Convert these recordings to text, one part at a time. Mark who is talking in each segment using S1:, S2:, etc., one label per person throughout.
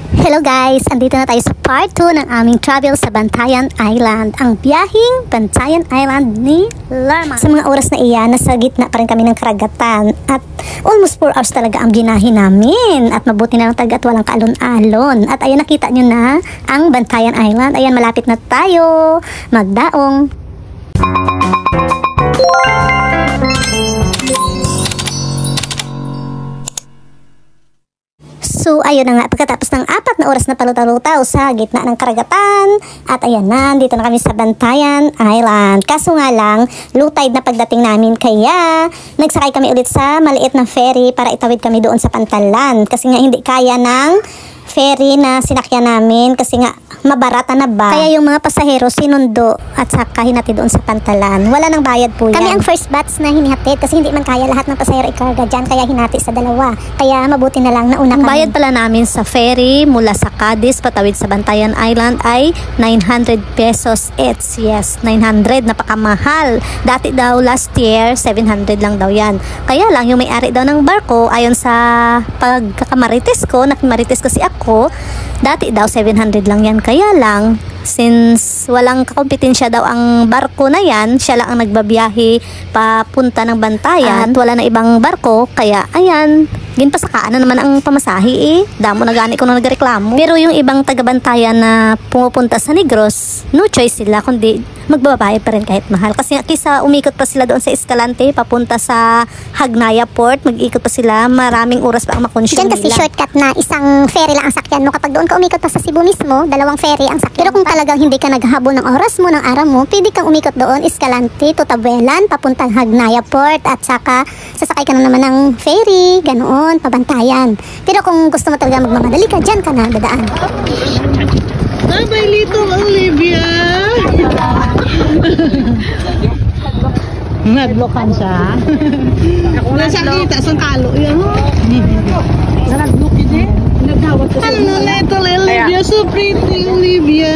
S1: Hello guys! Andito na tayo sa part 2 ng aming travel sa Bantayan Island. Ang biyaheng Bantayan Island ni Lerma. Sa mga oras na iyan, nasa gitna pa rin kami ng karagatan. At almost 4 hours talaga ang binahe namin. At mabuti na lang talaga at walang kaalon-alon. At ayan, nakita nyo na ang Bantayan Island. Ayan, malapit na tayo magdaong. So, ayun na nga, pagkatapos ng 4 na oras na palutaw-lutaw sa gitna ng karagatan, at ayan na, dito na kami sa Bantayan Island. Kaso nga lang, low tide na pagdating namin, kaya nagsakay kami ulit sa maliit na ferry para itawid kami doon sa Pantalan. Kasi nga hindi kaya ng ferry na sinakyan namin kasi nga mabarata na ba. Kaya yung mga pasahero sinundo at saka hinatid doon sa Pantalan. Wala nang bayad po yan. Kami ang first batch na hinihatid kasi hindi man kaya lahat ng pasahero ikarga dyan, kaya hinati sa dalawa. Kaya mabuti na lang nauna kami. Bayad pala namin sa ferry mula sa Cadiz patawid sa Bantayan Island ay 900 pesos each. Yes, 900, napakamahal. Dati daw last year 700 lang daw yan. Kaya lang yung may-ari daw ng barko, ayon sa pagkakamarites ko, nakimarites kasi ako, dati daw 700 lang yan. Kaya lang, since walang kakompetensya daw ang barko na yan, siya lang ang nagbabiyahe papunta ng Bantayan at wala na ibang barko, kaya ayan, ginpasakaan na naman ang pamasahe eh. Damo na gani ko na nagreklamo. Pero yung ibang taga-Bantayan na pumupunta sa Negros, no choice sila kundi magbabayad pa rin kahit mahal. Kasi kisa umikot pa sila doon sa Escalante papunta sa Hagnaya Port, mag-ikot pa sila, maraming oras pa ang makonsume nila. Diyan kasi shortcut na isang ferry lang ang sakyan mo. Kapag doon ka umikot pa sa Cebu mismo, 2 ferry ang sakyan. Pero kung talagang hindi ka naghahabol ng oras mo, ng araw mo, pwede kang umikot doon, Escalante to Tabuelan, papuntang Hagnaya Port, at saka sasakay ka na naman ng ferry, ganoon, pabantayan. Pero kung gusto mo talaga magmamadali ka, dyan ka na dadaan.
S2: Bye, little Olivia! Naglokan siya. Nasa kita, sang kalo yan. Naglokan din? Hello, little Olivia. So pretty, Olivia.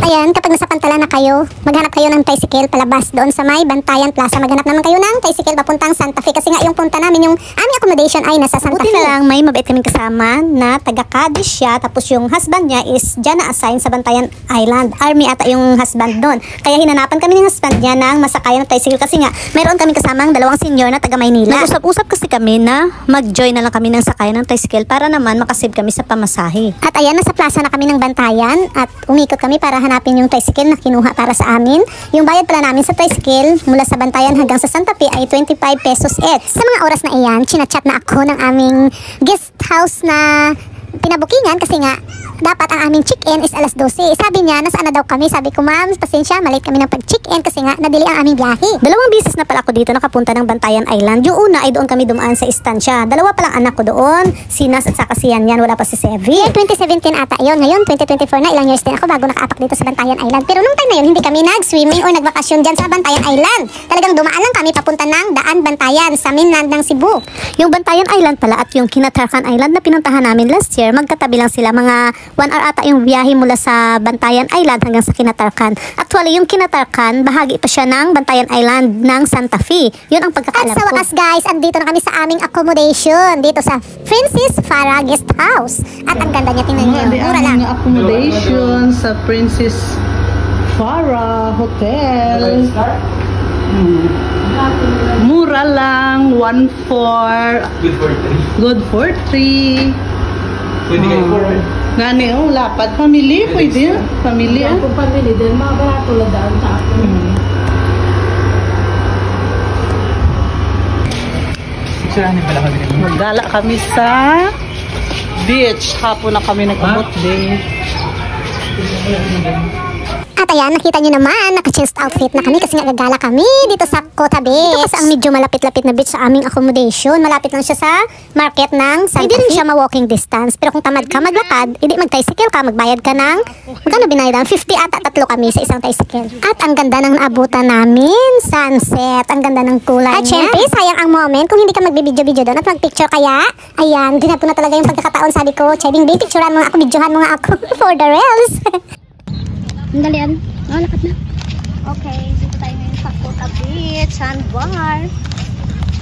S1: Ayan, kapag nasa Pantalan na kayo, maghanap kayo ng tricycle palabas doon sa may Bantayan Plaza. Maghanap naman kayo ng tricycle papuntang Santa Fe kasi nga yung punta namin, yung aming accommodation ay nasa Santa Fe. Buti na lang may mabait kaming kasama na taga Cadiz siya, tapos yung husband niya is dyan na-assign sa Bantayan Island. Army ata yung husband doon. Kaya hinanapan kami ng husband niya ng masakayan ng tricycle kasi nga mayroon kaming kasamang 2 senior na taga Maynila. Nag-usap-usap kasi kami na mag-join na lang kami ng sakayan ng tricycle para naman makasave kami sa pamasahe. At ayan, nasa plaza na kami ng Bantayan at umikot kami para hanapin yung tricycle na kinuha para sa amin. Yung bayad pala namin sa tricycle mula sa Bantayan hanggang sa Santa Fe ay 25 pesos each. Sa mga oras na iyan, chinachat na ako ng aming guest house na pinabukingan kasi nga dapat ang aming check-in is alas 12. Sabi niya, nasaan na daw kami? Sabi ko, ma'am, pasensya, malate kami ng pag-check-in kasi nga nadili ang aming biyahe. 2 beses na pala ako dito nakapunta ng Bantayan Island. Yung una ay doon kami dumaan sa istansya. 2 pa lang anak ko doon, si Nas at saka si Yan, wala pa si Sevi. 2017 ata yun. Ngayon, 2024 na, ilang years din ako bago nakaapak dito sa Bantayan Island. Pero nung time na yun, hindi kami nag-swimming o nagbakasyon dyan sa Bantayan Island. Talagang dumaan lang kami papunta ng Daan Bantayan sa mainland ng Cebu. Yung Bantayan Island pala at yung Kinatarkan Island na pinuntahan namin last year, magkatabi lang sila, mga 1 hour ata yung biyahe mula sa Bantayan Island hanggang sa Kinatarkan. Actually, yung Kinatarkan, bahagi pa siya ng Bantayan Island ng Santa Fe. Yun ang pagkakaalam ko. At sa wakas guys, andito na kami sa aming accommodation dito sa Princess Farah Guest House. At ang ganda niya, tingnan niyo, mura lang.
S2: Accommodation sa Princess Farah Hotel. Mura lang, 1-4. Good for 3. Pwede kayo for gani, lapad. Family, pwede. Family, Kung family din, mga barato lang daan sa akin. Maggala kami sa beach. Hapon na kami nag-abot din.
S1: At ayan, nakita nyo naman, naka-chest outfit na kami kasi nga gagala kami dito sa Kota Beach. Ito kasi ang medyo malapit-lapit na beach sa aming accommodation. Malapit lang siya sa market ng Santa Fe. Hindi rin siya ma-walking distance. Pero kung tamad ka maglakad, hindi mag-tricycle ka, magbayad ka ng, magkano binayad? 50 ata, 3 kami sa isang tricycle. At ang ganda ng naabutan namin, sunset. Ang ganda ng kulay niya. At syempre, sayang ang moment kung hindi ka magbibidyo-video doon at mag-picture kaya. Ayan, ginap ko na talaga yung pagkakataon. Sabi ko, Chebing, picturean mo nga ako, videohan mo nga ako for the reels. Ang dalian. Oh, lakat na. Okay, dito tayo ngayon sa Kota Beach, sandbar.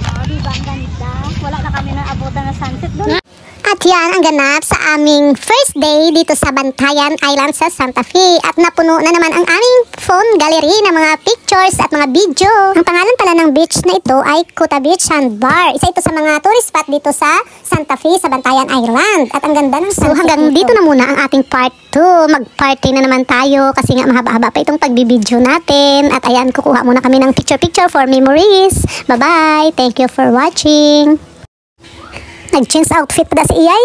S1: Oh, diba ang ganda? Wala na kami na abutan na sunset doon. At yan ang ganap sa aming first day dito sa Bantayan Island sa Santa Fe. At napuno na naman ang aming phone gallery ng mga pictures at mga video. Ang pangalan pala ng beach na ito ay Kota Beach Sandbar. Isa ito sa mga tourist spot dito sa Santa Fe sa Bantayan Island. At ang ganda ng sunset. So hanggang dito na muna ang ating part 2. Mag-party na naman tayo kasi nga mahaba-haba pa itong pagbibideo natin. At ayan, kukuha muna kami ng picture-picture for memories. Bye-bye! Thank you for watching! Nag-change outfit pa si Iyay.